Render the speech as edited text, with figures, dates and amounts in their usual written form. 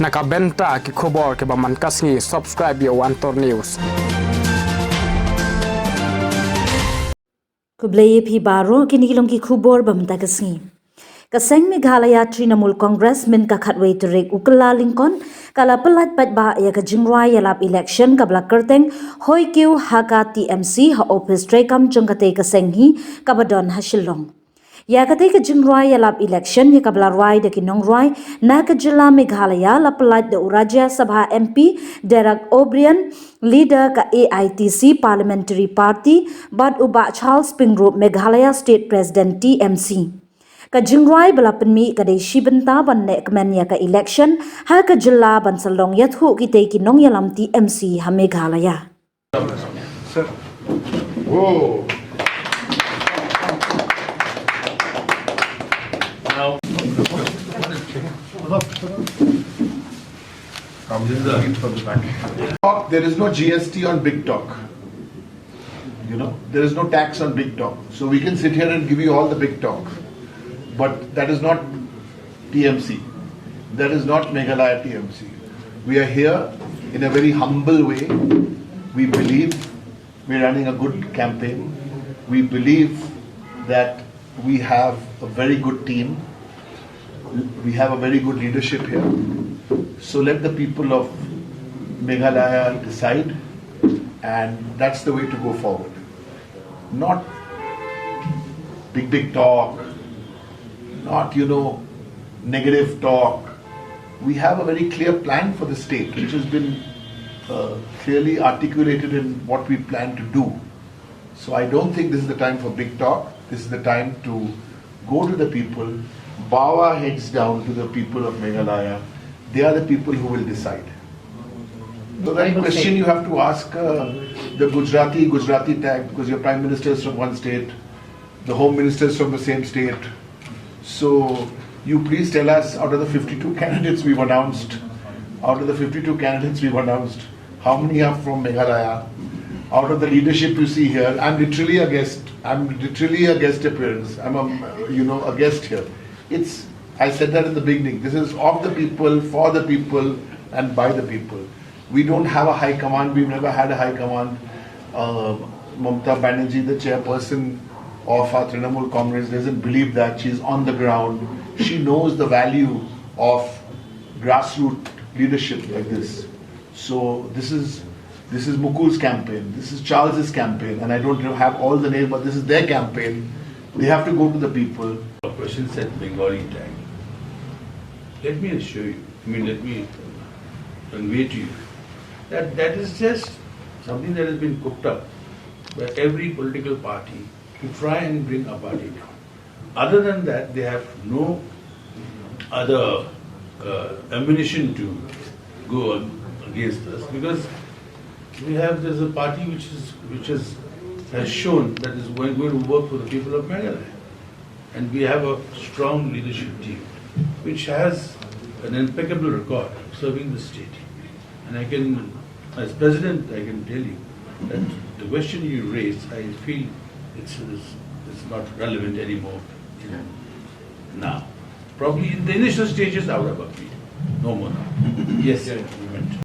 Naka bynta ki khobor ke baman kasngi subscribe yo Antor News. Kublai phi baro kinigilong ki khubor bamta kasngi. Kaseng Meghalaya Trinamool Congress min ka khatway turik ukla Lincoln kala pelat paidbah ya ka jingrwai yalap election kabla kerteng hoi kiu haka TMC ha office trekam jongkate kaseng hi kabadon hashilong. Ya kate ka jingrwai yalap election ya kabla rwai de kinongrwai na ka jila Meghalaya la pelat de Rajya Sabha MP Derek O'Brien leader ka AITC Parliamentary Party Bad Uba Charles Pingrop Meghalaya State President TMC. Ka jingrwai bala penmi ka dei bynta ban ne kmen ya ka election ha ka jilla ban salong yathu ki te ki nong yalam TMC ha Meghalaya. Sir. Whoa. Now. There is no GST on big talk. You know, there is no tax on big talk. So we can sit here and give you all the big talk. But that is not TMC. That is not Meghalaya TMC. We are here in a very humble way. We believe we're running a good campaign. We believe that we have a very good team. We have a very good leadership here. So let the people of Meghalaya decide, and that's the way to go forward. Not big talk, not, negative talk. We have a very clear plan for the state, which has been clearly articulated in what we plan to do. So I don't think this is the time for big talk. This is the time to go to the people, bow our heads down to the people of Meghalaya. They are the people who will decide. So that question you have to ask the Gujarati tag, because your Prime Minister is from one state, the Home Minister is from the same state. So you please tell us, out of the 52 candidates we've announced, how many are from Meghalaya? Out of the leadership you see here, I'm literally a guest appearance. I'm a guest here. I said that in the beginning. This is of the people, for the people, and by the people. We don't have a high command. We've never had a high command. Mamta Banerjee, the chairperson of our Trinamool Congress, doesn't believe that. She's on the ground. She knows the value of grassroots leadership like this. So this is Mukul's campaign. This is Charles's campaign, and I don't have all the names, but this is their campaign. They have to go to the people. A question said Bengali tag. Let me assure you, let me convey to you that is just something that has been cooked up by every political party to try and bring our party down. Other than that, they have no other ammunition to go against us, because there's a party which has shown that is going to work for the people of Meghalaya. And we have a strong leadership team which has an impeccable record of serving the state. And as president, I can tell you that the question you raised, I feel it's not relevant anymore now. Probably in the initial stages, I would have agreed. No more now. Yes, we went.